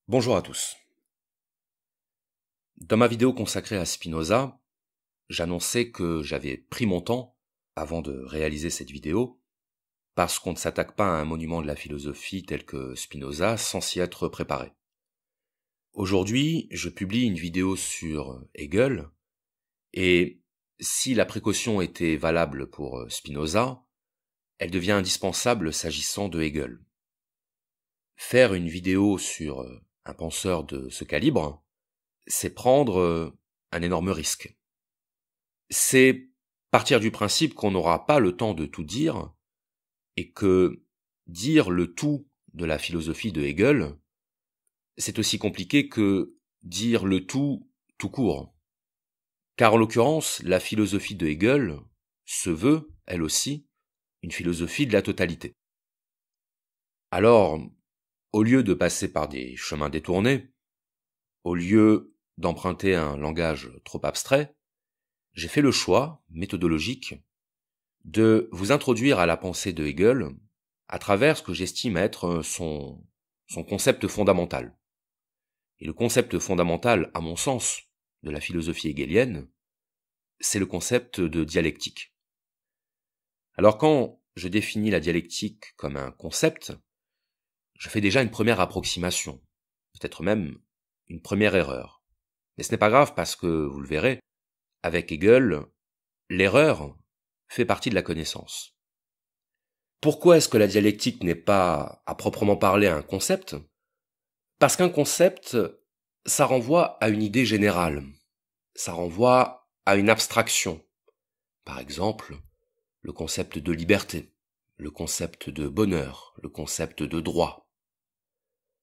Bonjour à tous. Dans ma vidéo consacrée à Spinoza, j'annonçais que j'avais pris mon temps avant de réaliser cette vidéo, parce qu'on ne s'attaque pas à un monument de la philosophie tel que Spinoza sans s'y être préparé. Aujourd'hui, je publie une vidéo sur Hegel, et si la précaution était valable pour Spinoza, elle devient indispensable s'agissant de Hegel. Faire une vidéo sur un penseur de ce calibre, c'est prendre un énorme risque. C'est partir du principe qu'on n'aura pas le temps de tout dire, et que dire le tout de la philosophie de Hegel, c'est aussi compliqué que dire le tout court. Car en l'occurrence, la philosophie de Hegel se veut, elle aussi, une philosophie de la totalité. Alors, au lieu de passer par des chemins détournés, au lieu d'emprunter un langage trop abstrait, j'ai fait le choix, méthodologique, de vous introduire à la pensée de Hegel à travers ce que j'estime être son concept fondamental. Et le concept fondamental, à mon sens, de la philosophie hegelienne, c'est le concept de dialectique. Alors quand je définis la dialectique comme un concept, je fais déjà une première approximation, peut-être même une première erreur. Mais ce n'est pas grave parce que, vous le verrez, avec Hegel, l'erreur fait partie de la connaissance. Pourquoi est-ce que la dialectique n'est pas, à proprement parler, un concept ? Parce qu'un concept, ça renvoie à une idée générale. Ça renvoie à une abstraction. Par exemple, le concept de liberté, le concept de bonheur, le concept de droit.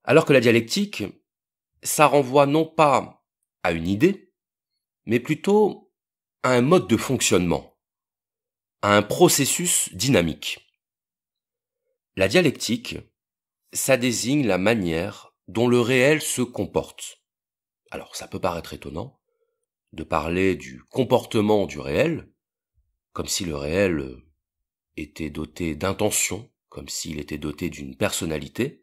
Alors que la dialectique, ça renvoie non pas à une idée, mais plutôt à un mode de fonctionnement, à un processus dynamique. La dialectique, ça désigne la manière dont le réel se comporte. Alors ça peut paraître étonnant de parler du comportement du réel, comme si le réel était doté d'intention, comme s'il était doté d'une personnalité.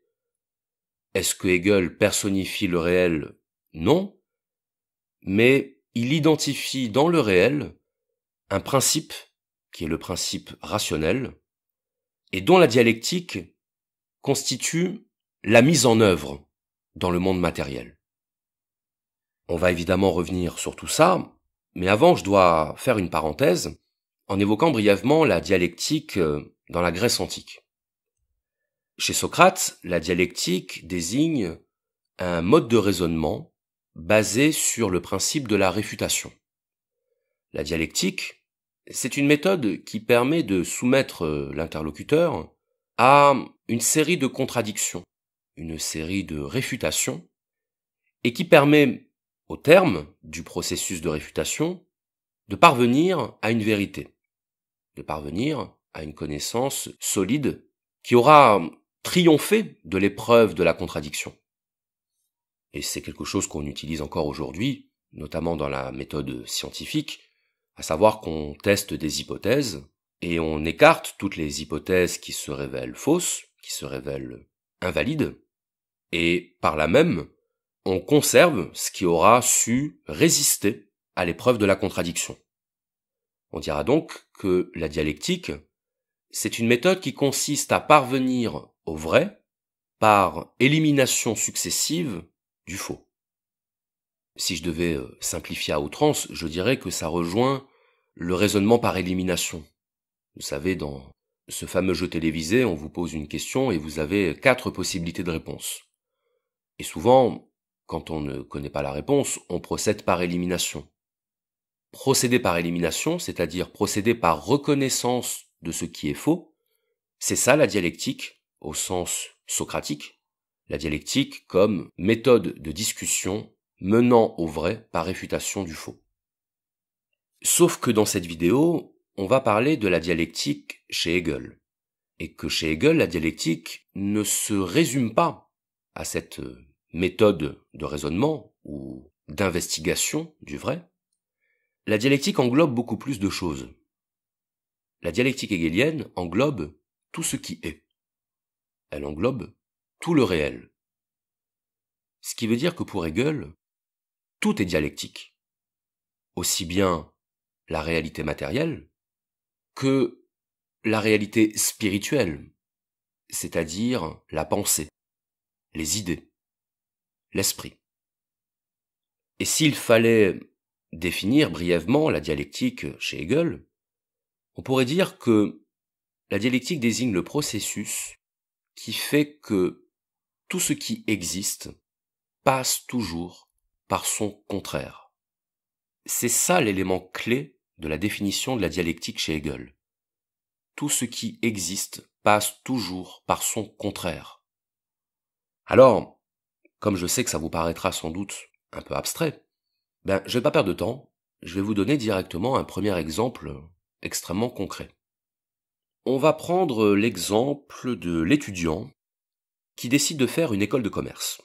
Est-ce que Hegel personnifie le réel ? Non, mais il identifie dans le réel un principe qui est le principe rationnel, et dont la dialectique constitue la mise en œuvre dans le monde matériel. On va évidemment revenir sur tout ça, mais avant je dois faire une parenthèse en évoquant brièvement la dialectique dans la Grèce antique. Chez Socrate, la dialectique désigne un mode de raisonnement basé sur le principe de la réfutation. La dialectique, c'est une méthode qui permet de soumettre l'interlocuteur à une série de contradictions, une série de réfutations, et qui permet, au terme du processus de réfutation, de parvenir à une vérité, de parvenir à une connaissance solide qui aura triomphé de l'épreuve de la contradiction. Et c'est quelque chose qu'on utilise encore aujourd'hui, notamment dans la méthode scientifique, à savoir qu'on teste des hypothèses et on écarte toutes les hypothèses qui se révèlent fausses, qui se révèlent invalides, et par là même, on conserve ce qui aura su résister à l'épreuve de la contradiction. On dira donc que la dialectique, c'est une méthode qui consiste à parvenir au vrai par élimination successive du faux. Si je devais simplifier à outrance, je dirais que ça rejoint le raisonnement par élimination. Vous savez, dans ce fameux jeu télévisé, on vous pose une question et vous avez 4 possibilités de réponse. Et souvent, quand on ne connaît pas la réponse, on procède par élimination. Procéder par élimination, c'est-à-dire procéder par reconnaissance de ce qui est faux, c'est ça la dialectique au sens socratique, la dialectique comme méthode de discussion menant au vrai par réfutation du faux. Sauf que dans cette vidéo, on va parler de la dialectique chez Hegel, et que chez Hegel, la dialectique ne se résume pas à cette méthode de raisonnement ou d'investigation du vrai. La dialectique englobe beaucoup plus de choses. La dialectique hegelienne englobe tout ce qui est. Elle englobe tout le réel. Ce qui veut dire que pour Hegel, tout est dialectique. Aussi bien la réalité matérielle que la réalité spirituelle, c'est-à-dire la pensée, les idées, l'esprit. Et s'il fallait définir brièvement la dialectique chez Hegel, on pourrait dire que la dialectique désigne le processus qui fait que tout ce qui existe passe toujours par son contraire. C'est ça l'élément clé de la définition de la dialectique chez Hegel. Tout ce qui existe passe toujours par son contraire. Alors, comme je sais que ça vous paraîtra sans doute un peu abstrait, je vais pas perdre de temps, je vais vous donner directement un premier exemple extrêmement concret. On va prendre l'exemple de l'étudiant qui décide de faire une école de commerce.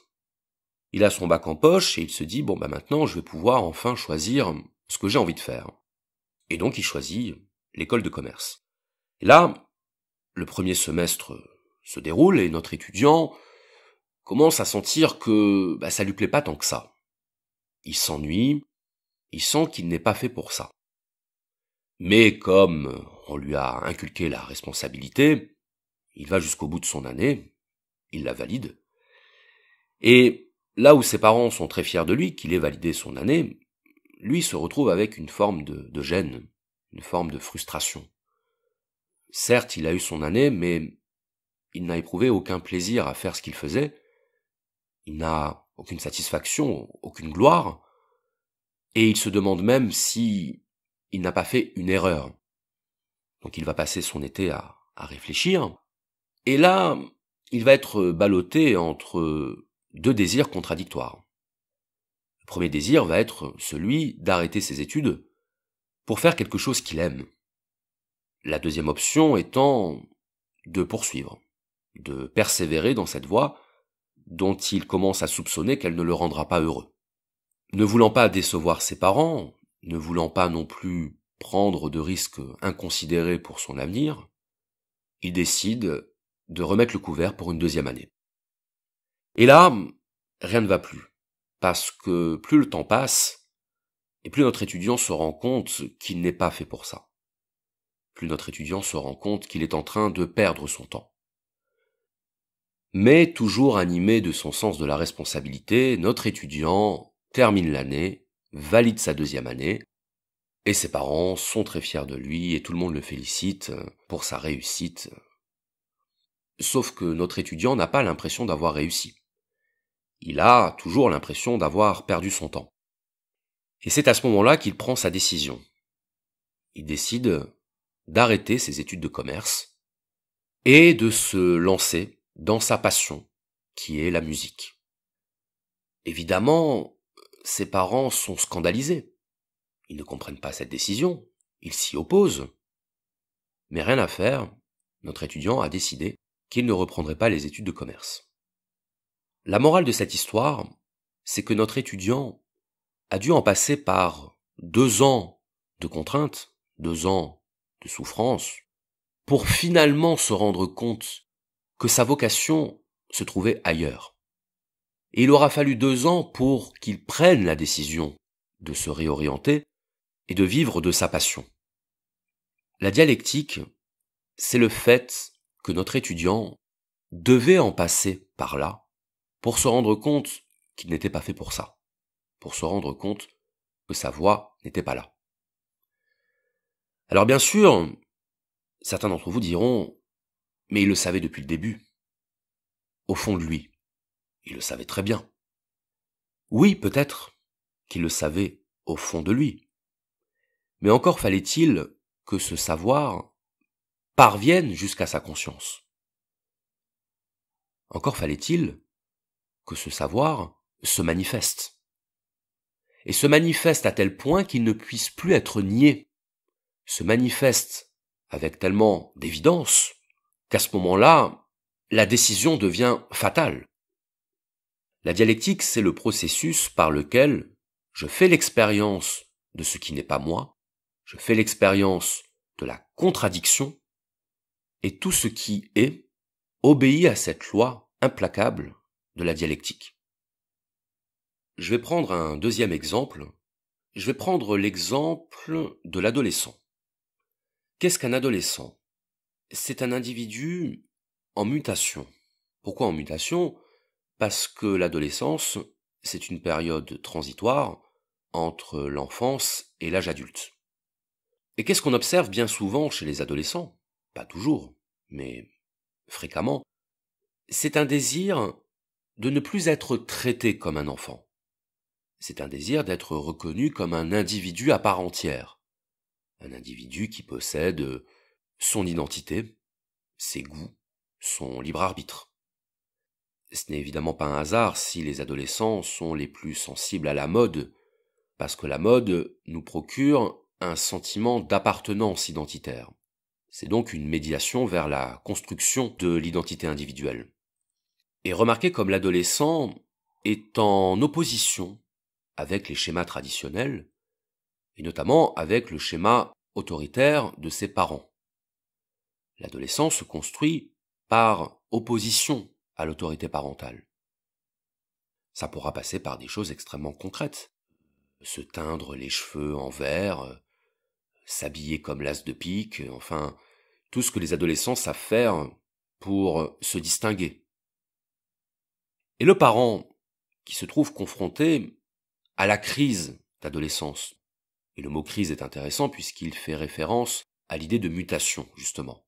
Il a son bac en poche et il se dit, maintenant je vais pouvoir enfin choisir ce que j'ai envie de faire. Et donc il choisit l'école de commerce. Et là, le premier semestre se déroule et notre étudiant commence à sentir que ça lui plaît pas tant que ça. Il s'ennuie, il sent qu'il n'est pas fait pour ça. Mais comme on lui a inculqué la responsabilité, il va jusqu'au bout de son année, il la valide. Et là où ses parents sont très fiers de lui, qu'il ait validé son année, lui se retrouve avec une forme de gêne, une forme de frustration. Certes, il a eu son année, mais il n'a éprouvé aucun plaisir à faire ce qu'il faisait, il n'a aucune satisfaction, aucune gloire, et il se demande même si il n'a pas fait une erreur. Donc il va passer son été à réfléchir, et là, il va être ballotté entre deux désirs contradictoires. Le premier désir va être celui d'arrêter ses études pour faire quelque chose qu'il aime. La deuxième option étant de poursuivre, de persévérer dans cette voie dont il commence à soupçonner qu'elle ne le rendra pas heureux. Ne voulant pas décevoir ses parents, ne voulant pas non plus prendre de risques inconsidérés pour son avenir, il décide de remettre le couvert pour une deuxième année. Et là, rien ne va plus, parce que plus le temps passe, et plus notre étudiant se rend compte qu'il n'est pas fait pour ça. Plus notre étudiant se rend compte qu'il est en train de perdre son temps. Mais toujours animé de son sens de la responsabilité, notre étudiant termine l'année, valide sa deuxième année, et ses parents sont très fiers de lui et tout le monde le félicite pour sa réussite. Sauf que notre étudiant n'a pas l'impression d'avoir réussi. Il a toujours l'impression d'avoir perdu son temps. Et c'est à ce moment-là qu'il prend sa décision. Il décide d'arrêter ses études de commerce et de se lancer dans sa passion, qui est la musique. Évidemment, ses parents sont scandalisés. Ils ne comprennent pas cette décision, ils s'y opposent. Mais rien à faire, notre étudiant a décidé qu'il ne reprendrait pas les études de commerce. La morale de cette histoire, c'est que notre étudiant a dû en passer par 2 ans de contraintes, 2 ans de souffrance, pour finalement se rendre compte que sa vocation se trouvait ailleurs. Et il aura fallu 2 ans pour qu'il prenne la décision de se réorienter et de vivre de sa passion. La dialectique, c'est le fait que notre étudiant devait en passer par là pour se rendre compte qu'il n'était pas fait pour ça, pour se rendre compte que sa voie n'était pas là. Alors bien sûr, certains d'entre vous diront, mais il le savait depuis le début. Au fond de lui, il le savait très bien. Oui, peut-être qu'il le savait au fond de lui. Mais encore fallait-il que ce savoir parvienne jusqu'à sa conscience. Encore fallait-il que ce savoir se manifeste. Et se manifeste à tel point qu'il ne puisse plus être nié. Se manifeste avec tellement d'évidence qu'à ce moment-là, la décision devient fatale. La dialectique, c'est le processus par lequel je fais l'expérience de ce qui n'est pas moi, je fais l'expérience de la contradiction, et tout ce qui est obéit à cette loi implacable de la dialectique. Je vais prendre un deuxième exemple. Je vais prendre l'exemple de l'adolescent. Qu'est-ce qu'un adolescent? C'est un individu en mutation. Pourquoi en mutation? Parce que l'adolescence, c'est une période transitoire entre l'enfance et l'âge adulte. Et qu'est-ce qu'on observe bien souvent chez les adolescents? Pas toujours, mais fréquemment. C'est un désir de ne plus être traité comme un enfant. C'est un désir d'être reconnu comme un individu à part entière. Un individu qui possède son identité, ses goûts, son libre arbitre. Ce n'est évidemment pas un hasard si les adolescents sont les plus sensibles à la mode, parce que la mode nous procure un sentiment d'appartenance identitaire. C'est donc une médiation vers la construction de l'identité individuelle. Et remarquez comme l'adolescent est en opposition avec les schémas traditionnels, et notamment avec le schéma autoritaire de ses parents. L'adolescent se construit par opposition à l'autorité parentale. Ça pourra passer par des choses extrêmement concrètes. Se teindre les cheveux en vert, s'habiller comme l'as de pique, enfin, tout ce que les adolescents savent faire pour se distinguer. Et le parent qui se trouve confronté à la crise d'adolescence, et le mot crise est intéressant puisqu'il fait référence à l'idée de mutation, justement.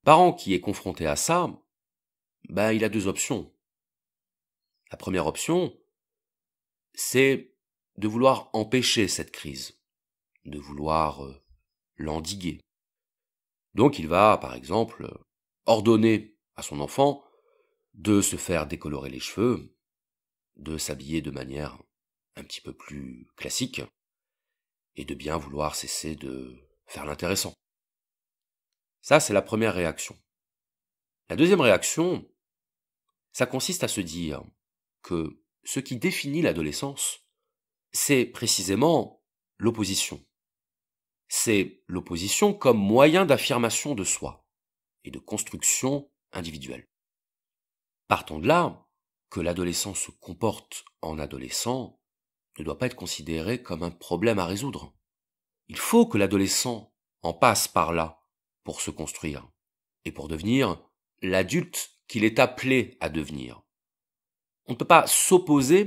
Parent qui est confronté à ça, il a deux options. La première option, c'est de vouloir empêcher cette crise, de vouloir l'endiguer. Donc il va, par exemple, ordonner à son enfant de se faire décolorer les cheveux, de s'habiller de manière un petit peu plus classique, et de bien vouloir cesser de faire l'intéressant. Ça, c'est la première réaction. La deuxième réaction, ça consiste à se dire que ce qui définit l'adolescence, c'est précisément l'opposition. C'est l'opposition comme moyen d'affirmation de soi et de construction individuelle. Partons de là que l'adolescent se comporte en adolescent ne doit pas être considéré comme un problème à résoudre. Il faut que l'adolescent en passe par là pour se construire et pour devenir l'adulte qu'il est appelé à devenir. On ne peut pas s'opposer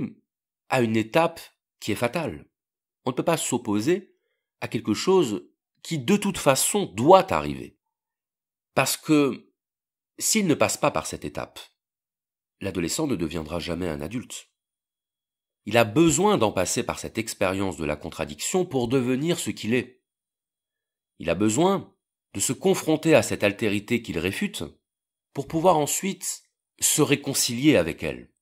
à une étape qui est fatale. On ne peut pas s'opposer à quelque chose qui de toute façon doit arriver. Parce que s'il ne passe pas par cette étape, l'adolescent ne deviendra jamais un adulte. Il a besoin d'en passer par cette expérience de la contradiction pour devenir ce qu'il est. Il a besoin de se confronter à cette altérité qu'il réfute pour pouvoir ensuite se réconcilier avec elle.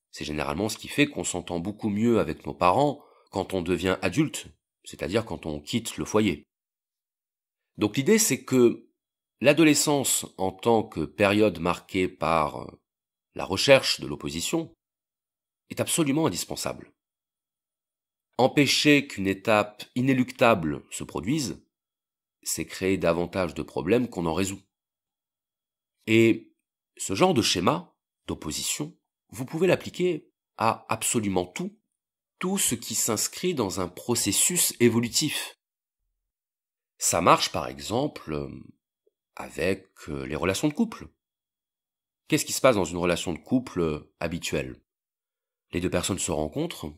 C'est généralement ce qui fait qu'on s'entend beaucoup mieux avec nos parents quand on devient adulte, c'est-à-dire quand on quitte le foyer. Donc l'idée, c'est que l'adolescence, en tant que période marquée par la recherche de l'opposition, est absolument indispensable. Empêcher qu'une étape inéluctable se produise, c'est créer davantage de problèmes qu'on en résout. Et ce genre de schéma d'opposition, vous pouvez l'appliquer à absolument tout ce qui s'inscrit dans un processus évolutif. Ça marche par exemple avec les relations de couple. Qu'est-ce qui se passe dans une relation de couple habituelle? Les deux personnes se rencontrent,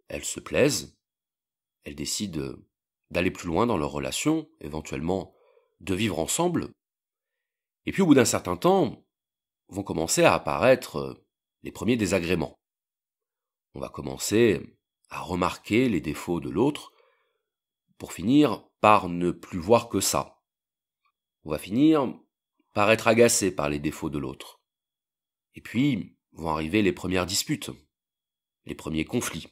elles se plaisent, elles décident d'aller plus loin dans leur relation, éventuellement de vivre ensemble, et puis au bout d'un certain temps, vont commencer à apparaître les premiers désagréments. On va commencer à remarquer les défauts de l'autre, pour finir par ne plus voir que ça. On va finir par être agacé par les défauts de l'autre. Et puis vont arriver les premières disputes, les premiers conflits.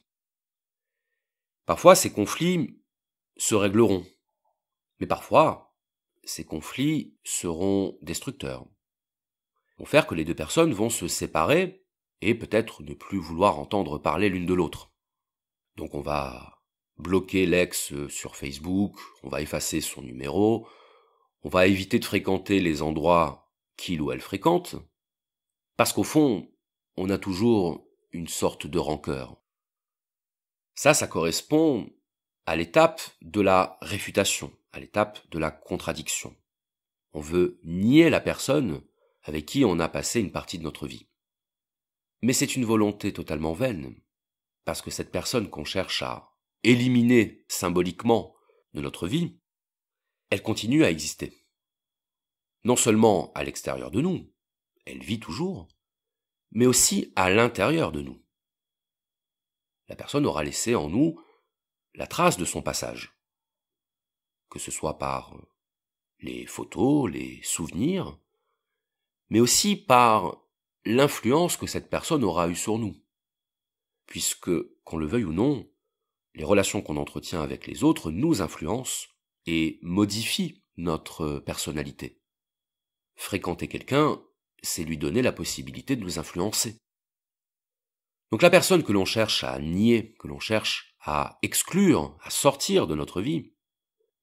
Parfois, ces conflits se régleront, mais parfois, ces conflits seront destructeurs. Ils vont faire que les deux personnes vont se séparer et peut-être ne plus vouloir entendre parler l'une de l'autre. Donc on va bloquer l'ex sur Facebook, on va effacer son numéro, on va éviter de fréquenter les endroits qu'il ou elle fréquente, parce qu'au fond, on a toujours une sorte de rancœur. Ça correspond à l'étape de la réfutation, à l'étape de la contradiction. On veut nier la personne avec qui on a passé une partie de notre vie. Mais c'est une volonté totalement vaine, parce que cette personne qu'on cherche à éliminer symboliquement de notre vie, elle continue à exister. Non seulement à l'extérieur de nous, elle vit toujours, mais aussi à l'intérieur de nous. La personne aura laissé en nous la trace de son passage, que ce soit par les photos, les souvenirs, mais aussi par l'influence que cette personne aura eue sur nous. Puisque, qu'on le veuille ou non, les relations qu'on entretient avec les autres nous influencent et modifient notre personnalité. Fréquenter quelqu'un, c'est lui donner la possibilité de nous influencer. Donc la personne que l'on cherche à nier, que l'on cherche à exclure, à sortir de notre vie,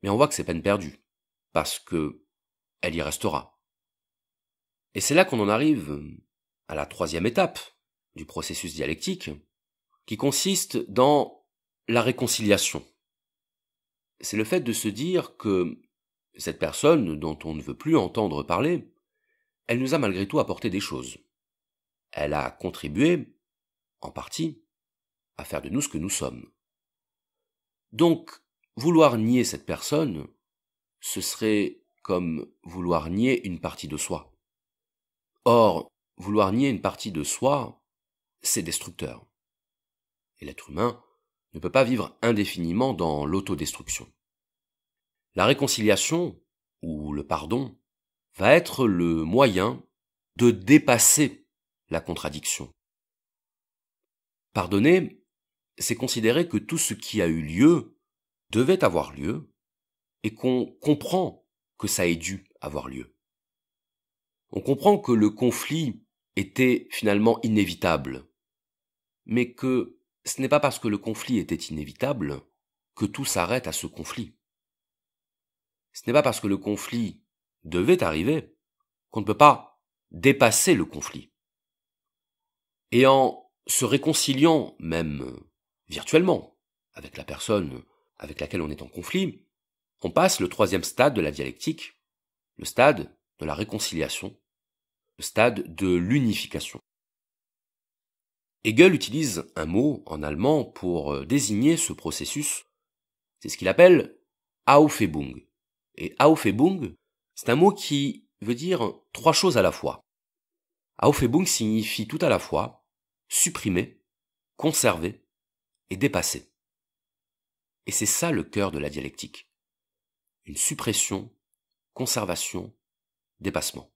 mais on voit que c'est peine perdue, parce que elle y restera. Et c'est là qu'on en arrive à la troisième étape du processus dialectique, qui consiste dans la réconciliation. C'est le fait de se dire que cette personne dont on ne veut plus entendre parler, elle nous a malgré tout apporté des choses. Elle a contribué, en partie, à faire de nous ce que nous sommes. Donc, vouloir nier cette personne, ce serait comme vouloir nier une partie de soi. Or, vouloir nier une partie de soi, c'est destructeur. Et l'être humain ne peut pas vivre indéfiniment dans l'autodestruction. La réconciliation, ou le pardon, va être le moyen de dépasser la contradiction. Pardonner, c'est considérer que tout ce qui a eu lieu devait avoir lieu et qu'on comprend que ça ait dû avoir lieu. On comprend que le conflit était finalement inévitable, mais que ce n'est pas parce que le conflit était inévitable que tout s'arrête à ce conflit. Ce n'est pas parce que le conflit devait arriver qu'on ne peut pas dépasser le conflit. Et en se réconciliant, même virtuellement, avec la personne avec laquelle on est en conflit, on passe le troisième stade de la dialectique, le stade de la réconciliation, le stade de l'unification. Hegel utilise un mot en allemand pour désigner ce processus, c'est ce qu'il appelle Aufhebung. Et Aufhebung, c'est un mot qui veut dire trois choses à la fois. Aufhebung signifie tout à la fois supprimer, conserver et dépasser. Et c'est ça le cœur de la dialectique. Une suppression, conservation, dépassement.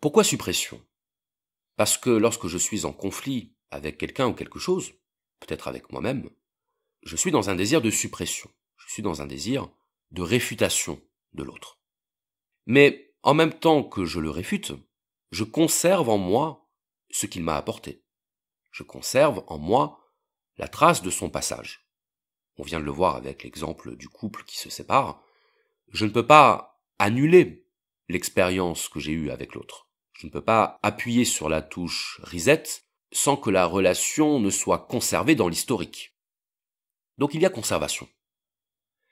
Pourquoi suppression ? Parce que lorsque je suis en conflit avec quelqu'un ou quelque chose, peut-être avec moi-même, je suis dans un désir de suppression, je suis dans un désir de réfutation de l'autre. Mais en même temps que je le réfute, je conserve en moi ce qu'il m'a apporté. Je conserve en moi la trace de son passage. On vient de le voir avec l'exemple du couple qui se sépare. Je ne peux pas annuler l'expérience que j'ai eue avec l'autre. Je ne peux pas appuyer sur la touche reset sans que la relation ne soit conservée dans l'historique. Donc il y a conservation.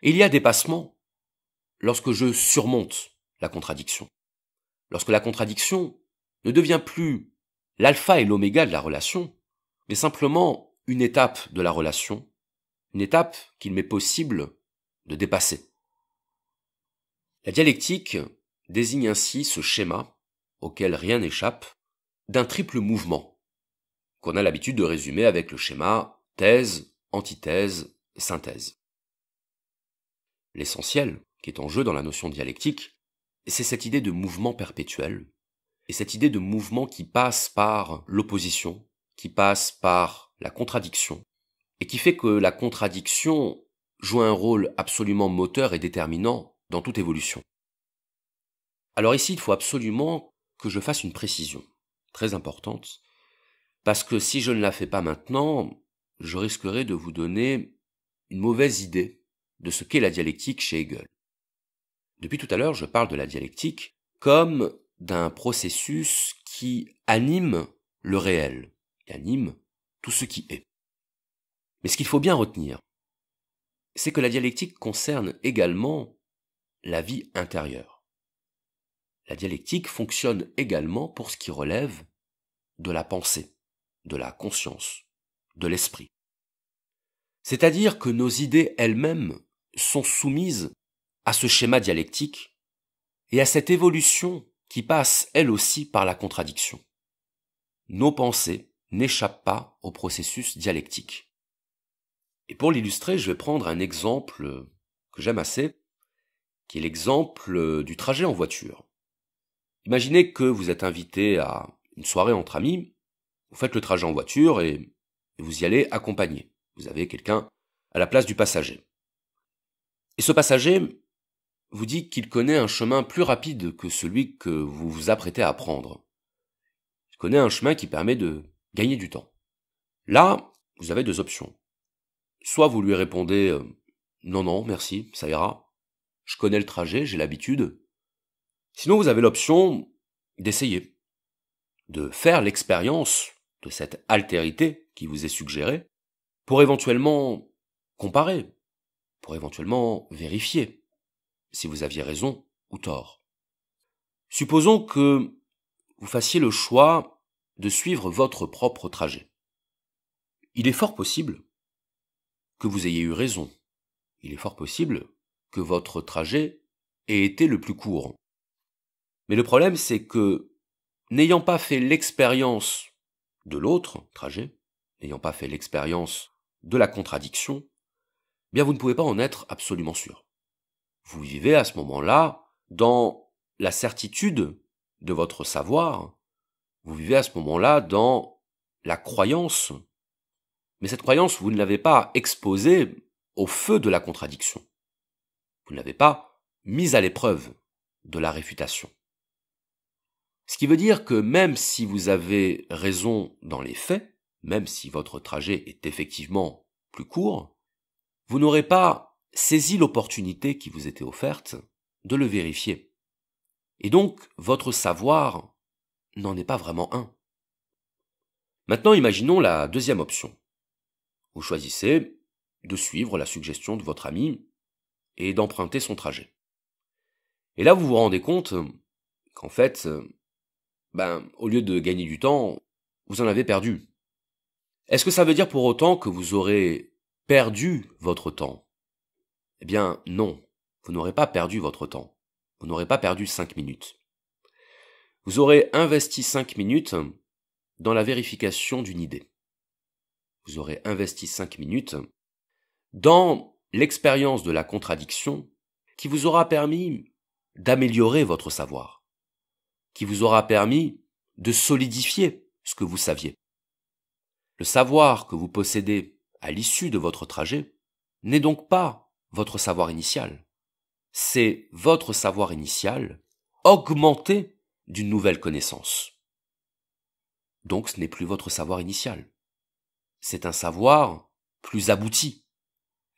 Et il y a dépassement lorsque je surmonte la contradiction. Lorsque la contradiction ne devient plus l'alpha et l'oméga de la relation, mais simplement une étape de la relation, une étape qu'il m'est possible de dépasser. La dialectique désigne ainsi ce schéma, auquel rien n'échappe, d'un triple mouvement, qu'on a l'habitude de résumer avec le schéma thèse, antithèse, synthèse. L'essentiel qui est en jeu dans la notion dialectique, c'est cette idée de mouvement perpétuel, et cette idée de mouvement qui passe par l'opposition, qui passe par la contradiction, et qui fait que la contradiction joue un rôle absolument moteur et déterminant dans toute évolution. Alors ici, il faut absolument que je fasse une précision, très importante, parce que si je ne la fais pas maintenant, je risquerais de vous donner une mauvaise idée de ce qu'est la dialectique chez Hegel. Depuis tout à l'heure, je parle de la dialectique comme d'un processus qui anime le réel, il anime tout ce qui est. Mais ce qu'il faut bien retenir, c'est que la dialectique concerne également la vie intérieure. La dialectique fonctionne également pour ce qui relève de la pensée, de la conscience, de l'esprit. C'est-à-dire que nos idées elles-mêmes sont soumises à ce schéma dialectique et à cette évolution qui passe elle aussi par la contradiction. Nos pensées n'échappent pas au processus dialectique. Et pour l'illustrer, je vais prendre un exemple que j'aime assez, qui est l'exemple du trajet en voiture. Imaginez que vous êtes invité à une soirée entre amis, vous faites le trajet en voiture et vous y allez accompagné. Vous avez quelqu'un à la place du passager. Et ce passager vous dit qu'il connaît un chemin plus rapide que celui que vous vous apprêtez à prendre. Il connaît un chemin qui permet de gagner du temps. Là, vous avez deux options. Soit vous lui répondez non, non, merci, ça ira. Je connais le trajet, j'ai l'habitude. Sinon, vous avez l'option d'essayer, de faire l'expérience de cette altérité qui vous est suggérée pour éventuellement comparer, pour éventuellement vérifier si vous aviez raison ou tort. Supposons que vous fassiez le choix de suivre votre propre trajet. Il est fort possible que vous ayez eu raison. Il est fort possible que votre trajet ait été le plus court. Mais le problème, c'est que, n'ayant pas fait l'expérience de l'autre trajet, n'ayant pas fait l'expérience de la contradiction, bien vous ne pouvez pas en être absolument sûr. Vous vivez à ce moment-là dans la certitude de votre savoir, vous vivez à ce moment-là dans la croyance, mais cette croyance, vous ne l'avez pas exposée au feu de la contradiction. Vous ne l'avez pas mise à l'épreuve de la réfutation. Ce qui veut dire que même si vous avez raison dans les faits, même si votre trajet est effectivement plus court, vous n'aurez pas saisi l'opportunité qui vous était offerte de le vérifier. Et donc, votre savoir n'en est pas vraiment un. Maintenant, imaginons la deuxième option. Vous choisissez de suivre la suggestion de votre ami et d'emprunter son trajet. Et là, vous vous rendez compte qu'en fait, au lieu de gagner du temps, vous en avez perdu. Est-ce que ça veut dire pour autant que vous aurez perdu votre temps? Eh bien, non. Vous n'aurez pas perdu votre temps. Vous n'aurez pas perdu 5 minutes. Vous aurez investi 5 minutes dans la vérification d'une idée. Vous aurez investi 5 minutes dans l'expérience de la contradiction qui vous aura permis d'améliorer votre savoir, qui vous aura permis de solidifier ce que vous saviez. Le savoir que vous possédez à l'issue de votre trajet n'est donc pas votre savoir initial. C'est votre savoir initial augmenté d'une nouvelle connaissance. Donc ce n'est plus votre savoir initial. C'est un savoir plus abouti.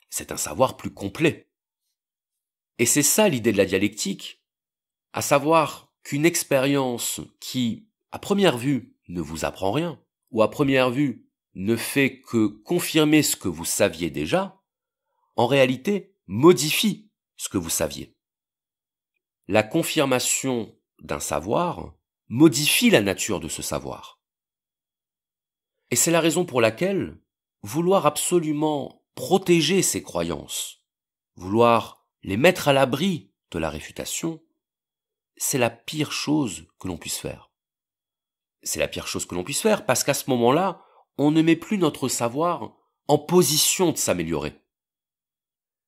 C'est un savoir plus complet. Et c'est ça l'idée de la dialectique, à savoir qu'une expérience qui, à première vue, ne vous apprend rien, ou à première vue, ne fait que confirmer ce que vous saviez déjà, en réalité, modifie ce que vous saviez. La confirmation d'un savoir modifie la nature de ce savoir. Et c'est la raison pour laquelle vouloir absolument protéger ces croyances, vouloir les mettre à l'abri de la réfutation, c'est la pire chose que l'on puisse faire. C'est la pire chose que l'on puisse faire parce qu'à ce moment-là, on ne met plus notre savoir en position de s'améliorer.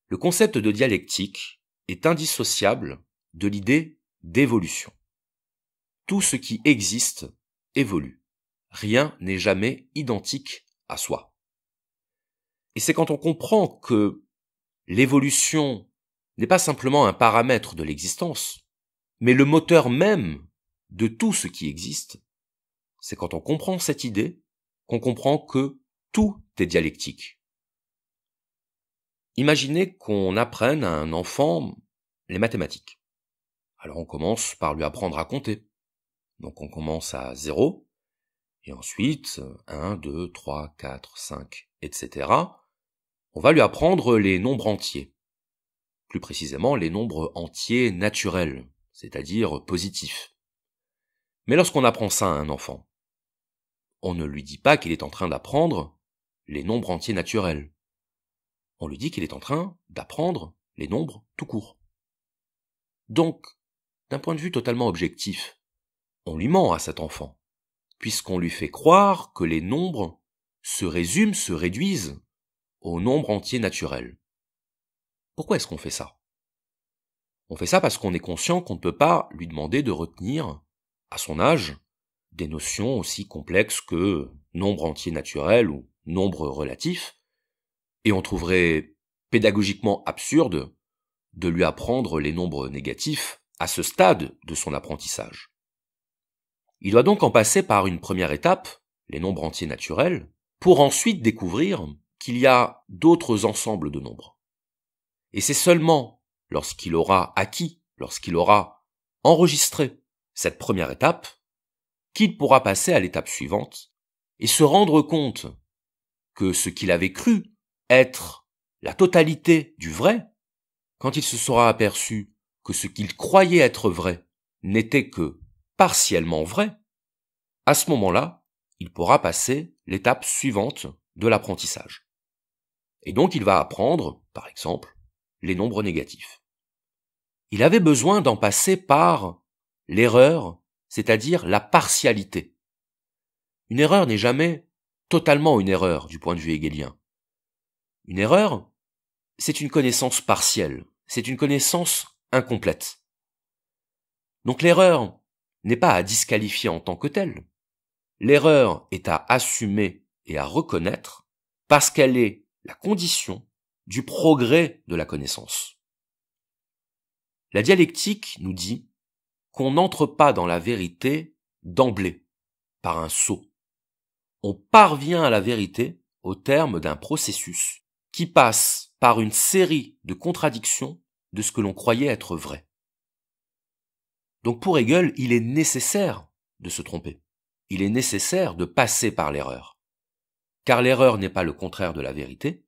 Le concept de dialectique est indissociable de l'idée d'évolution. Tout ce qui existe évolue. Rien n'est jamais identique à soi. Et c'est quand on comprend que l'évolution n'est pas simplement un paramètre de l'existence, mais le moteur même de tout ce qui existe, c'est quand on comprend cette idée qu'on comprend que tout est dialectique. Imaginez qu'on apprenne à un enfant les mathématiques. Alors on commence par lui apprendre à compter. Donc on commence à 0, Et ensuite, 1, 2, 3, 4, 5, etc. On va lui apprendre les nombres entiers. Plus précisément, les nombres entiers naturels, c'est-à-dire positifs. Mais lorsqu'on apprend ça à un enfant, on ne lui dit pas qu'il est en train d'apprendre les nombres entiers naturels. On lui dit qu'il est en train d'apprendre les nombres tout court. Donc, d'un point de vue totalement objectif, on lui ment à cet enfant, puisqu'on lui fait croire que les nombres se résument, se réduisent aux nombres entiers naturels. Pourquoi est-ce qu'on fait ça? On fait ça parce qu'on est conscient qu'on ne peut pas lui demander de retenir, à son âge, des notions aussi complexes que nombre entier naturel ou nombre relatif, et on trouverait pédagogiquement absurde de lui apprendre les nombres négatifs à ce stade de son apprentissage. Il doit donc en passer par une première étape, les nombres entiers naturels, pour ensuite découvrir qu'il y a d'autres ensembles de nombres. Et c'est seulement lorsqu'il aura acquis, lorsqu'il aura enregistré cette première étape, qu'il pourra passer à l'étape suivante et se rendre compte que ce qu'il avait cru être la totalité du vrai, quand il se sera aperçu que ce qu'il croyait être vrai n'était que partiellement vrai, à ce moment-là, il pourra passer l'étape suivante de l'apprentissage. Et donc il va apprendre, par exemple, les nombres négatifs. Il avait besoin d'en passer par l'erreur, c'est-à-dire la partialité. Une erreur n'est jamais totalement une erreur du point de vue hegelien. Une erreur, c'est une connaissance partielle, c'est une connaissance incomplète. Donc l'erreur n'est pas à disqualifier en tant que telle. L'erreur est à assumer et à reconnaître parce qu'elle est la condition du progrès de la connaissance. La dialectique nous dit qu'on n'entre pas dans la vérité d'emblée, par un saut. On parvient à la vérité au terme d'un processus qui passe par une série de contradictions de ce que l'on croyait être vrai. Donc pour Hegel, il est nécessaire de se tromper. Il est nécessaire de passer par l'erreur. Car l'erreur n'est pas le contraire de la vérité.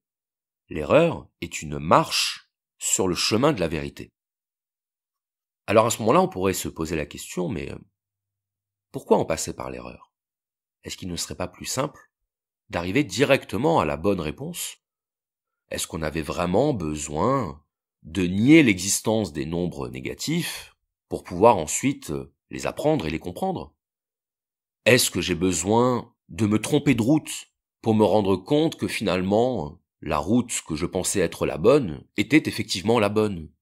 L'erreur est une marche sur le chemin de la vérité. Alors à ce moment-là, on pourrait se poser la question, mais pourquoi en passer par l'erreur? Est-ce qu'il ne serait pas plus simple d'arriver directement à la bonne réponse? Est-ce qu'on avait vraiment besoin de nier l'existence des nombres négatifs pour pouvoir ensuite les apprendre et les comprendre? Est-ce que j'ai besoin de me tromper de route pour me rendre compte que finalement, la route que je pensais être la bonne était effectivement la bonne?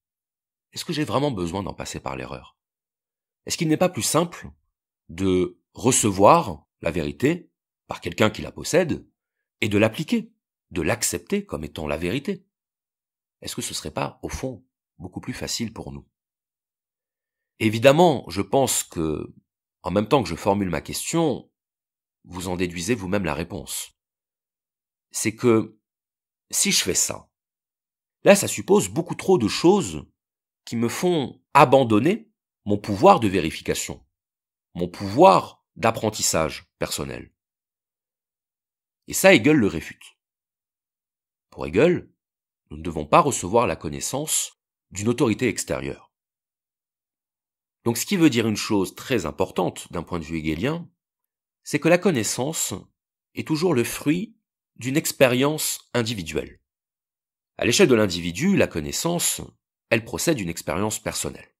Est-ce que j'ai vraiment besoin d'en passer par l'erreur? Est-ce qu'il n'est pas plus simple de recevoir la vérité par quelqu'un qui la possède et de l'appliquer, de l'accepter comme étant la vérité? Est-ce que ce serait pas, au fond, beaucoup plus facile pour nous? Évidemment, je pense que, en même temps que je formule ma question, vous en déduisez vous-même la réponse. C'est que, si je fais ça, là ça suppose beaucoup trop de choses qui me font abandonner mon pouvoir de vérification, mon pouvoir d'apprentissage personnel. Et ça, Hegel le réfute. Pour Hegel, nous ne devons pas recevoir la connaissance d'une autorité extérieure. Donc ce qui veut dire une chose très importante d'un point de vue hegelien, c'est que la connaissance est toujours le fruit d'une expérience individuelle. À l'échelle de l'individu, la connaissance, elle procède d'une expérience personnelle.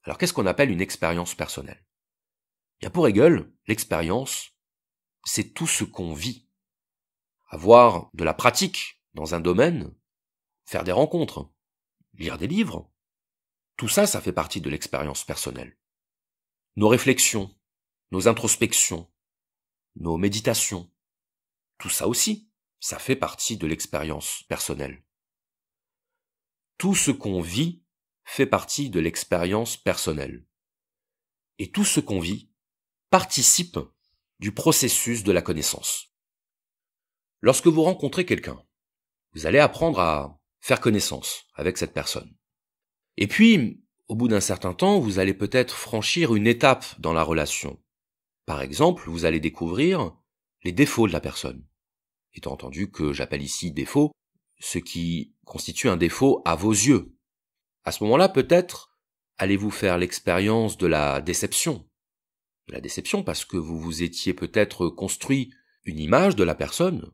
Alors qu'est-ce qu'on appelle une expérience personnelle? Bien pour Hegel, l'expérience, c'est tout ce qu'on vit. Avoir de la pratique dans un domaine, faire des rencontres, lire des livres, tout ça, ça fait partie de l'expérience personnelle. Nos réflexions, nos introspections, nos méditations, tout ça aussi, ça fait partie de l'expérience personnelle. Tout ce qu'on vit fait partie de l'expérience personnelle. Et tout ce qu'on vit participe du processus de la connaissance. Lorsque vous rencontrez quelqu'un, vous allez apprendre à faire connaissance avec cette personne. Et puis, au bout d'un certain temps, vous allez peut-être franchir une étape dans la relation. Par exemple, vous allez découvrir les défauts de la personne. Étant entendu que j'appelle ici défaut ce qui constitue un défaut à vos yeux. À ce moment-là, peut-être allez-vous faire l'expérience de la déception. De la déception parce que vous vous étiez peut-être construit une image de la personne.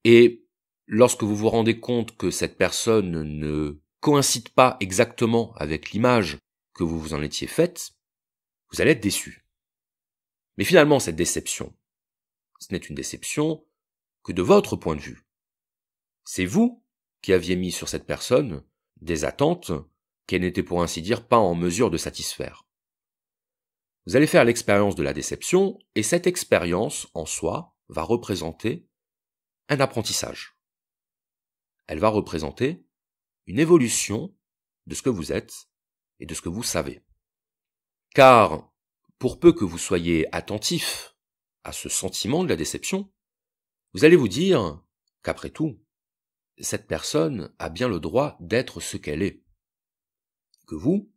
Et lorsque vous vous rendez compte que cette personne ne coïncide pas exactement avec l'image que vous vous en étiez faite, vous allez être déçu. Mais finalement, cette déception, ce n'est une déception que de votre point de vue. C'est vous qui aviez mis sur cette personne des attentes qu'elle n'était pour ainsi dire pas en mesure de satisfaire. Vous allez faire l'expérience de la déception et cette expérience en soi va représenter un apprentissage. Elle va représenter une évolution de ce que vous êtes et de ce que vous savez. Car, pour peu que vous soyez attentif à ce sentiment de la déception, vous allez vous dire qu'après tout, cette personne a bien le droit d'être ce qu'elle est. Que vous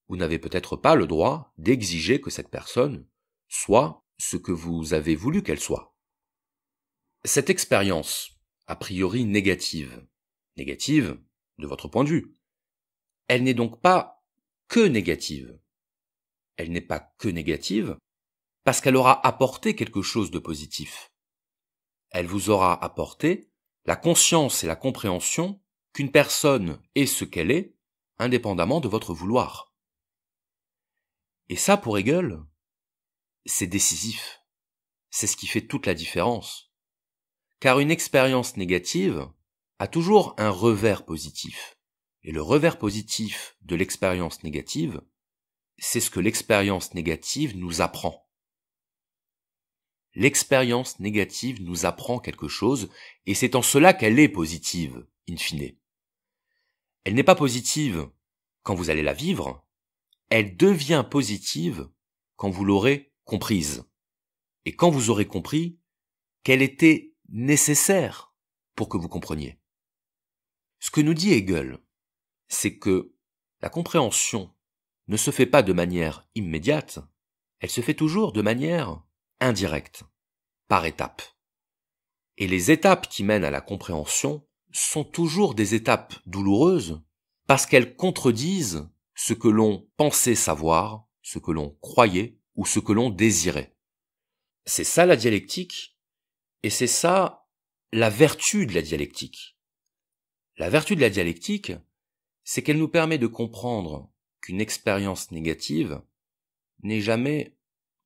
n'avez peut-être pas le droit d'exiger que cette personne soit ce que vous avez voulu qu'elle soit. Cette expérience, a priori négative de votre point de vue, elle n'est donc pas que négative. Elle n'est pas que négative parce qu'elle aura apporté quelque chose de positif. Elle vous aura apporté la conscience et la compréhension qu'une personne est ce qu'elle est, indépendamment de votre vouloir. Et ça, pour Hegel, c'est décisif. C'est ce qui fait toute la différence. Car une expérience négative a toujours un revers positif. Et le revers positif de l'expérience négative, c'est ce que l'expérience négative nous apprend. L'expérience négative nous apprend quelque chose, et c'est en cela qu'elle est positive, in fine. Elle n'est pas positive quand vous allez la vivre, elle devient positive quand vous l'aurez comprise. Et quand vous aurez compris qu'elle était nécessaire pour que vous compreniez. Ce que nous dit Hegel, c'est que la compréhension ne se fait pas de manière immédiate, elle se fait toujours de manière indirecte, par étapes. Et les étapes qui mènent à la compréhension sont toujours des étapes douloureuses parce qu'elles contredisent ce que l'on pensait savoir, ce que l'on croyait ou ce que l'on désirait. C'est ça la dialectique et c'est ça la vertu de la dialectique. La vertu de la dialectique, c'est qu'elle nous permet de comprendre qu'une expérience négative n'est jamais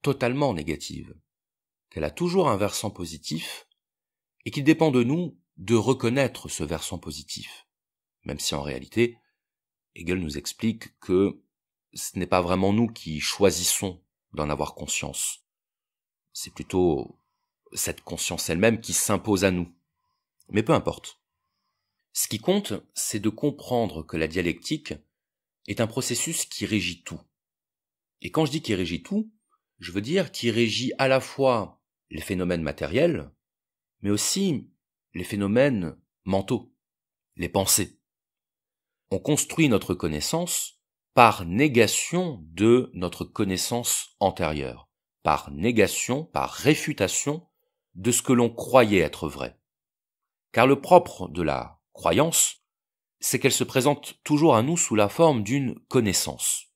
totalement négative, qu'elle a toujours un versant positif et qu'il dépend de nous de reconnaître ce versant positif, même si en réalité, Hegel nous explique que ce n'est pas vraiment nous qui choisissons d'en avoir conscience. C'est plutôt cette conscience elle-même qui s'impose à nous. Mais peu importe. Ce qui compte, c'est de comprendre que la dialectique est un processus qui régit tout. Et quand je dis qui régit tout, je veux dire qui régit à la fois les phénomènes matériels, mais aussi les phénomènes mentaux, les pensées. On construit notre connaissance par négation de notre connaissance antérieure, par négation, par réfutation de ce que l'on croyait être vrai. Car le propre de la croyance, c'est qu'elle se présente toujours à nous sous la forme d'une connaissance.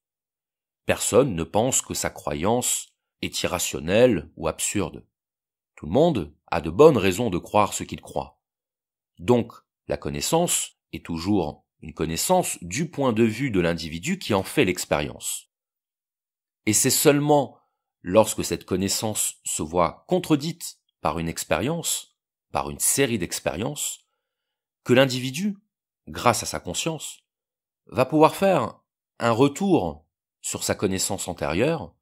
Personne ne pense que sa croyance est irrationnelle ou absurde. Tout le monde a de bonnes raisons de croire ce qu'il croit. Donc, la connaissance est toujours une connaissance du point de vue de l'individu qui en fait l'expérience. Et c'est seulement lorsque cette connaissance se voit contredite par une expérience, par une série d'expériences, que l'individu, grâce à sa conscience, va pouvoir faire un retour sur sa connaissance antérieure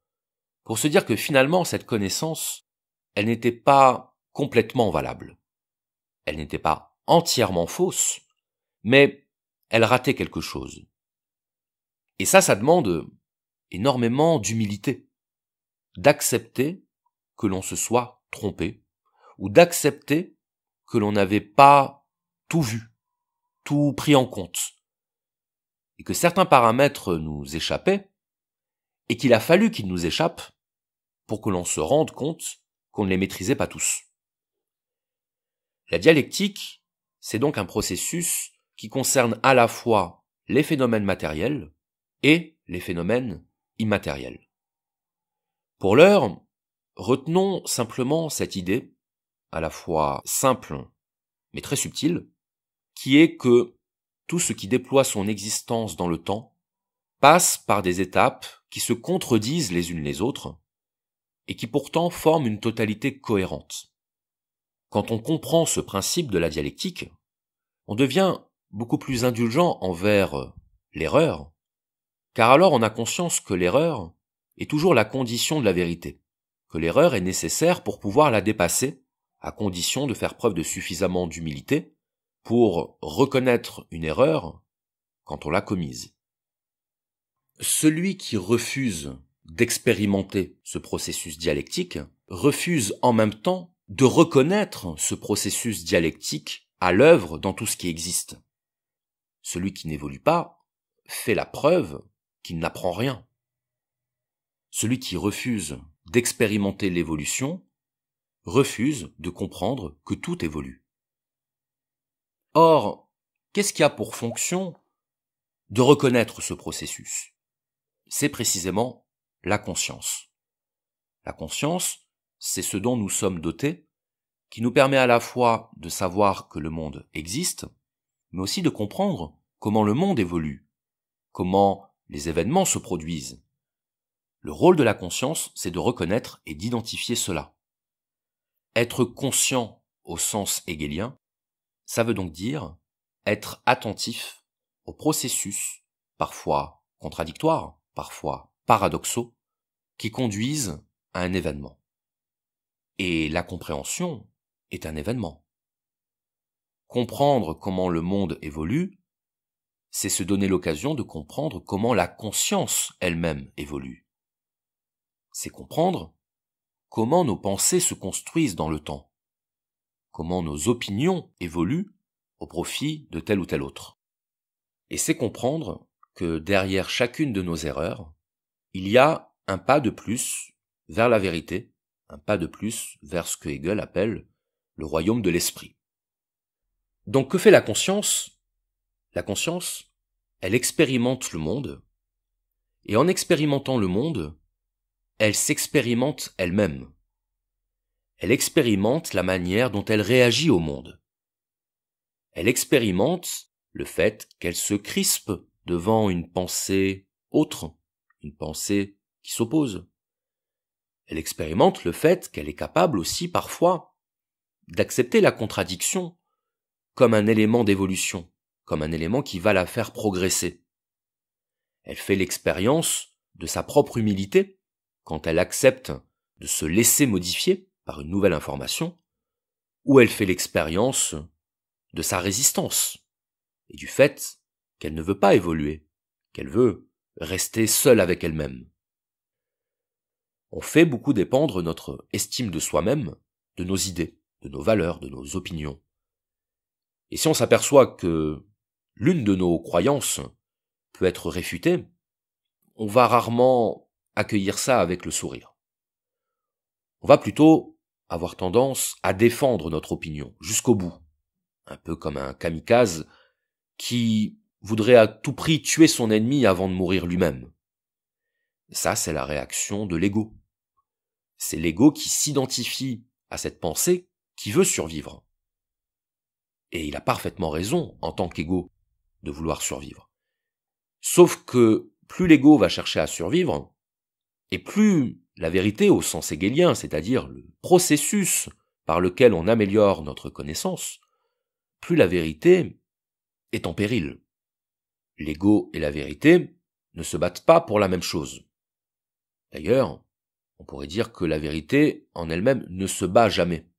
pour se dire que finalement cette connaissance, elle n'était pas complètement valable. Elle n'était pas entièrement fausse, mais elle ratait quelque chose. Et ça demande énormément d'humilité, d'accepter que l'on se soit trompé, ou d'accepter que l'on n'avait pas tout vu, tout pris en compte, et que certains paramètres nous échappaient, et qu'il a fallu qu'ils nous échappent pour que l'on se rende compte qu'on ne les maîtrisait pas tous. La dialectique, c'est donc un processus qui concerne à la fois les phénomènes matériels et les phénomènes immatériels. Pour l'heure, retenons simplement cette idée, à la fois simple mais très subtile, qui est que tout ce qui déploie son existence dans le temps passe par des étapes qui se contredisent les unes les autres et qui pourtant forment une totalité cohérente. Quand on comprend ce principe de la dialectique, on devient beaucoup plus indulgent envers l'erreur, car alors on a conscience que l'erreur est toujours la condition de la vérité, que l'erreur est nécessaire pour pouvoir la dépasser, à condition de faire preuve de suffisamment d'humilité pour reconnaître une erreur quand on l'a commise. Celui qui refuse d'expérimenter ce processus dialectique refuse en même temps de reconnaître ce processus dialectique à l'œuvre dans tout ce qui existe. Celui qui n'évolue pas fait la preuve qu'il n'apprend rien. Celui qui refuse d'expérimenter l'évolution refuse de comprendre que tout évolue. Or, qu'est-ce qui a pour fonction de reconnaître ce processus? C'est précisément la conscience. La conscience, c'est ce dont nous sommes dotés, qui nous permet à la fois de savoir que le monde existe, mais aussi de comprendre comment le monde évolue, comment les événements se produisent. Le rôle de la conscience, c'est de reconnaître et d'identifier cela. Être conscient au sens hegelien, ça veut donc dire être attentif aux processus, parfois contradictoires, parfois paradoxaux, qui conduisent à un événement. Et la compréhension est un événement. Comprendre comment le monde évolue, c'est se donner l'occasion de comprendre comment la conscience elle-même évolue. C'est comprendre comment nos pensées se construisent dans le temps, comment nos opinions évoluent au profit de tel ou tel autre. Et c'est comprendre que derrière chacune de nos erreurs, il y a un pas de plus vers la vérité, un pas de plus vers ce que Hegel appelle le royaume de l'esprit. Donc que fait la conscience? La conscience, elle expérimente le monde, et en expérimentant le monde, elle s'expérimente elle-même. Elle expérimente la manière dont elle réagit au monde. Elle expérimente le fait qu'elle se crispe devant une pensée autre, une pensée qui s'oppose. Elle expérimente le fait qu'elle est capable aussi parfois d'accepter la contradiction comme un élément d'évolution, comme un élément qui va la faire progresser. Elle fait l'expérience de sa propre humilité quand elle accepte de se laisser modifier par une nouvelle information, ou elle fait l'expérience de sa résistance et du fait qu'elle ne veut pas évoluer, qu'elle veut rester seule avec elle-même. On fait beaucoup dépendre notre estime de soi-même de nos idées, de nos valeurs, de nos opinions. Et si on s'aperçoit que l'une de nos croyances peut être réfutée, on va rarement accueillir ça avec le sourire. On va plutôt avoir tendance à défendre notre opinion jusqu'au bout, un peu comme un kamikaze qui voudrait à tout prix tuer son ennemi avant de mourir lui-même. Ça, c'est la réaction de l'ego. C'est l'ego qui s'identifie à cette pensée qui veut survivre. Et il a parfaitement raison, en tant qu'ego, de vouloir survivre. Sauf que plus l'ego va chercher à survivre, et plus la vérité au sens hegelien, c'est-à-dire le processus par lequel on améliore notre connaissance, plus la vérité est en péril. L'ego et la vérité ne se battent pas pour la même chose. D'ailleurs, on pourrait dire que la vérité en elle-même ne se bat jamais.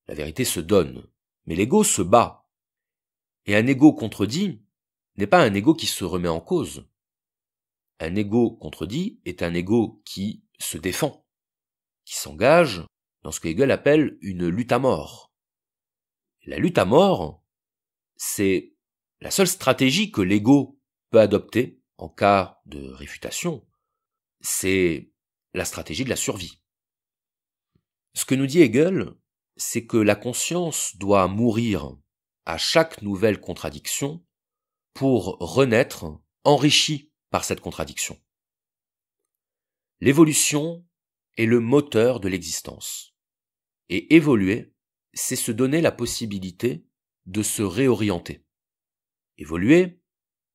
La vérité se donne, mais l'ego se bat. Et un ego contredit n'est pas un ego qui se remet en cause. Un ego contredit est un ego qui se défend, qui s'engage dans ce que Hegel appelle une lutte à mort. La lutte à mort, c'est la seule stratégie que l'ego peut adopter en cas de réfutation. C'est la stratégie de la survie. Ce que nous dit Hegel, c'est que la conscience doit mourir à chaque nouvelle contradiction pour renaître enrichie par cette contradiction. L'évolution est le moteur de l'existence. Et évoluer, c'est se donner la possibilité de se réorienter. Évoluer,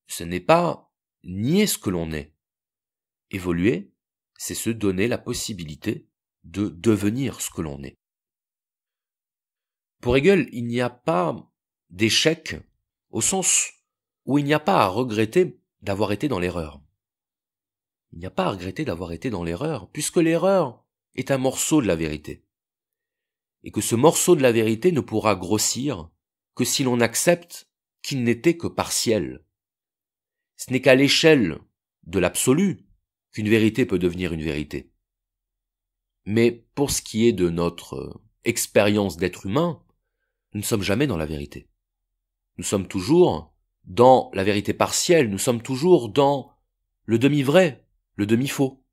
ce n'est pas nier ce que l'on est. Évoluer, c'est se donner la possibilité de devenir ce que l'on est. Pour Hegel, il n'y a pas d'échec au sens où il n'y a pas à regretter d'avoir été dans l'erreur. Il n'y a pas à regretter d'avoir été dans l'erreur, puisque l'erreur est un morceau de la vérité. Et que ce morceau de la vérité ne pourra grossir que si l'on accepte qu'il n'était que partiel. Ce n'est qu'à l'échelle de l'absolu qu'une vérité peut devenir une vérité. Mais pour ce qui est de notre expérience d'être humain, nous ne sommes jamais dans la vérité. Nous sommes toujours dans la vérité partielle, nous sommes toujours dans le demi-vrai, le demi-faux.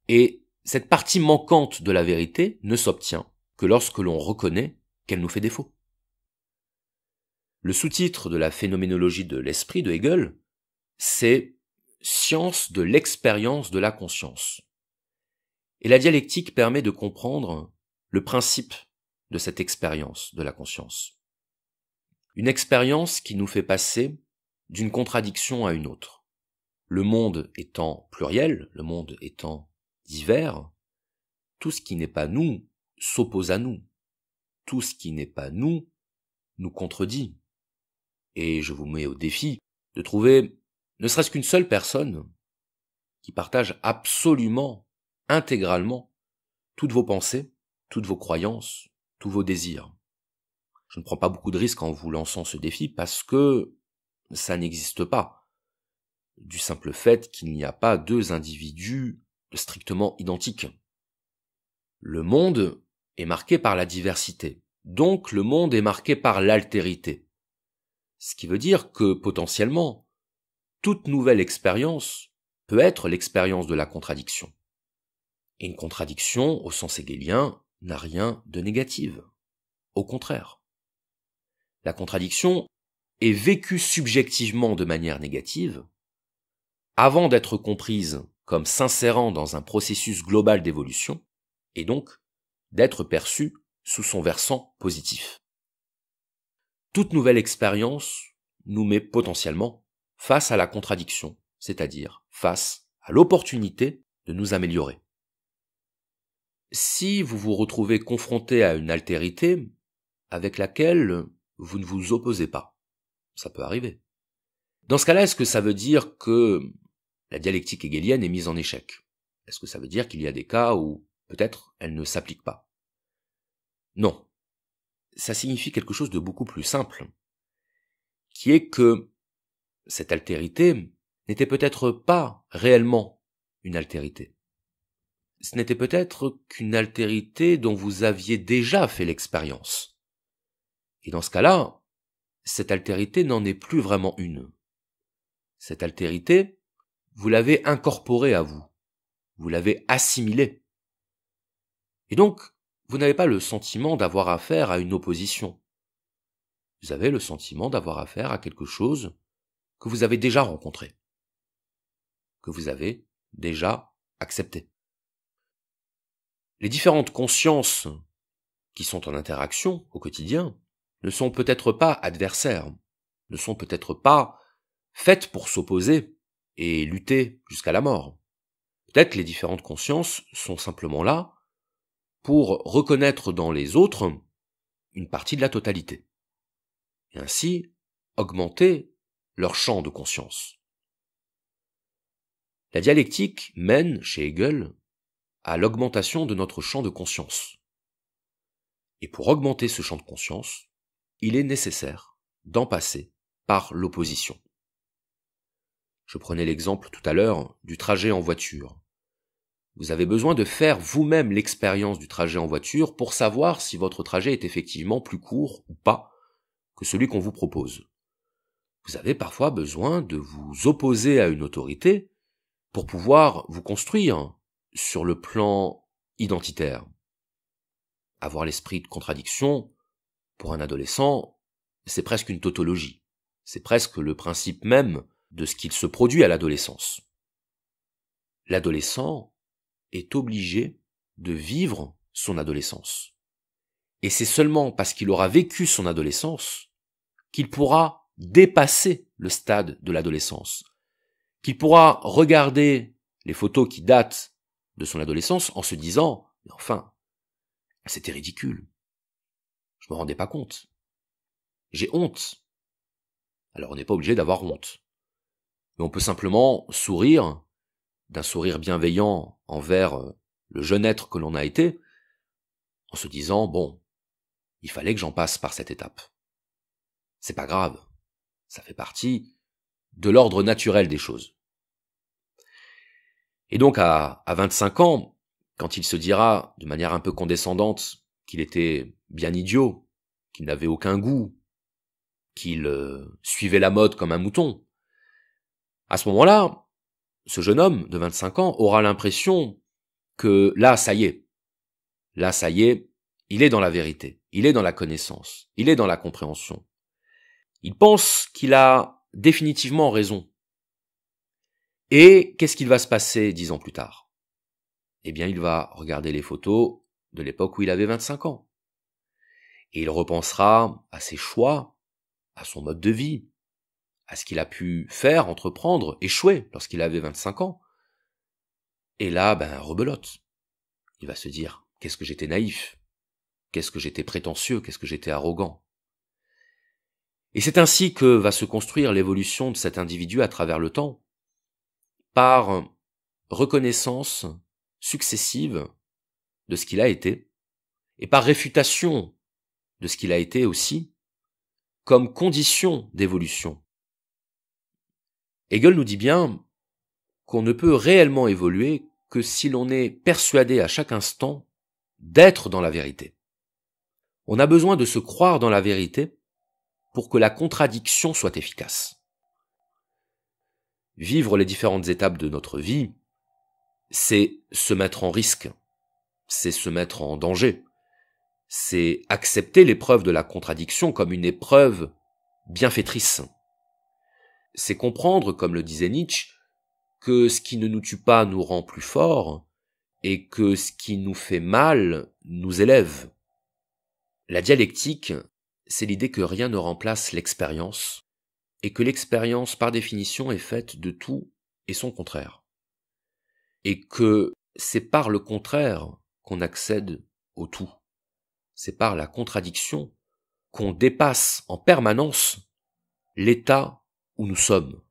Et cette partie manquante de la vérité ne s'obtient que lorsque l'on reconnaît qu'elle nous fait défaut. Le sous-titre de la phénoménologie de l'esprit de Hegel, c'est « Science de l'expérience de la conscience ». Et la dialectique permet de comprendre le principe de cette expérience de la conscience. Une expérience qui nous fait passer d'une contradiction à une autre. Le monde étant pluriel, le monde étant divers, tout ce qui n'est pas nous s'oppose à nous. Tout ce qui n'est pas nous nous contredit. Et je vous mets au défi de trouver ne serait-ce qu'une seule personne qui partage absolument, intégralement, toutes vos pensées, toutes vos croyances, tous vos désirs. Je ne prends pas beaucoup de risques en vous lançant ce défi parce que ça n'existe pas. Du simple fait qu'il n'y a pas deux individus strictement identiques. Le monde est marqué par la diversité. Donc le monde est marqué par l'altérité. Ce qui veut dire que potentiellement, toute nouvelle expérience peut être l'expérience de la contradiction. Et une contradiction, au sens hegelien, n'a rien de négatif. Au contraire. La contradiction est vécue subjectivement de manière négative avant d'être comprise comme s'insérant dans un processus global d'évolution et donc d'être perçue sous son versant positif. Toute nouvelle expérience nous met potentiellement face à la contradiction, c'est-à-dire face à l'opportunité de nous améliorer. Si vous vous retrouvez confronté à une altérité avec laquelle vous ne vous opposez pas, ça peut arriver. Dans ce cas-là, est-ce que ça veut dire que la dialectique hegelienne est mise en échec? Est-ce que ça veut dire qu'il y a des cas où peut-être elle ne s'applique pas? Non. Ça signifie quelque chose de beaucoup plus simple, qui est que cette altérité n'était peut-être pas réellement une altérité. Ce n'était peut-être qu'une altérité dont vous aviez déjà fait l'expérience. Et dans ce cas-là, cette altérité n'en est plus vraiment une. Cette altérité, vous l'avez incorporée à vous. Vous l'avez assimilée. Et donc, vous n'avez pas le sentiment d'avoir affaire à une opposition. Vous avez le sentiment d'avoir affaire à quelque chose que vous avez déjà rencontré, que vous avez déjà accepté. Les différentes consciences qui sont en interaction au quotidien ne sont peut-être pas adversaires, ne sont peut-être pas faites pour s'opposer et lutter jusqu'à la mort. Peut-être les différentes consciences sont simplement là pour reconnaître dans les autres une partie de la totalité, et ainsi augmenter leur champ de conscience. La dialectique mène, chez Hegel, à l'augmentation de notre champ de conscience. Et pour augmenter ce champ de conscience, il est nécessaire d'en passer par l'opposition. Je prenais l'exemple tout à l'heure du trajet en voiture. Vous avez besoin de faire vous-même l'expérience du trajet en voiture pour savoir si votre trajet est effectivement plus court ou pas que celui qu'on vous propose. Vous avez parfois besoin de vous opposer à une autorité pour pouvoir vous construire sur le plan identitaire. Avoir l'esprit de contradiction, pour un adolescent, c'est presque une tautologie. C'est presque le principe même de ce qu'il se produit à l'adolescence. L'adolescent est obligé de vivre son adolescence. Et c'est seulement parce qu'il aura vécu son adolescence qu'il pourra dépasser le stade de l'adolescence, qu'il pourra regarder les photos qui datent de son adolescence en se disant « Mais enfin, c'était ridicule. Je me rendais pas compte. J'ai honte. » Alors on n'est pas obligé d'avoir honte. Mais on peut simplement sourire, d'un sourire bienveillant envers le jeune être que l'on a été, en se disant « Bon, il fallait que j'en passe par cette étape. C'est pas grave. Ça fait partie de l'ordre naturel des choses. » Et donc à 25 ans, quand il se dira de manière un peu condescendante qu'il était bien idiot, qu'il n'avait aucun goût, qu'il suivait la mode comme un mouton, à ce moment-là, ce jeune homme de 25 ans aura l'impression que là, ça y est, il est dans la vérité, il est dans la connaissance, il est dans la compréhension. Il pense qu'il a définitivement raison. Et qu'est-ce qu'il va se passer 10 ans plus tard? Eh bien, il va regarder les photos de l'époque où il avait 25 ans. Et il repensera à ses choix, à son mode de vie, à ce qu'il a pu faire, entreprendre, échouer lorsqu'il avait 25 ans. Et là, rebelote. Il va se dire, qu'est-ce que j'étais naïf, qu'est-ce que j'étais prétentieux, qu'est-ce que j'étais arrogant. Et c'est ainsi que va se construire l'évolution de cet individu à travers le temps, par reconnaissance successive de ce qu'il a été, et par réfutation de ce qu'il a été aussi, comme condition d'évolution. Hegel nous dit bien qu'on ne peut réellement évoluer que si l'on est persuadé à chaque instant d'être dans la vérité. On a besoin de se croire dans la vérité pour que la contradiction soit efficace. Vivre les différentes étapes de notre vie, c'est se mettre en risque, c'est se mettre en danger, c'est accepter l'épreuve de la contradiction comme une épreuve bienfaitrice. C'est comprendre, comme le disait Nietzsche, que ce qui ne nous tue pas nous rend plus forts et que ce qui nous fait mal nous élève. La dialectique, c'est l'idée que rien ne remplace l'expérience et que l'expérience, par définition, est faite de tout et son contraire. Et que c'est par le contraire qu'on accède au tout. C'est par la contradiction qu'on dépasse en permanence l'état où nous sommes.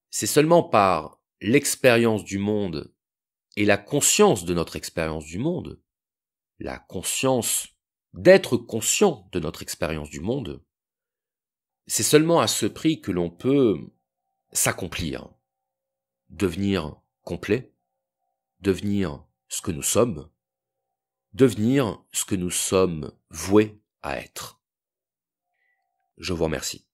C'est seulement par l'expérience du monde et la conscience de notre expérience du monde, la conscience d'être conscient de notre expérience du monde, c'est seulement à ce prix que l'on peut s'accomplir, devenir complet, devenir ce que nous sommes, devenir ce que nous sommes voués à être. Je vous remercie.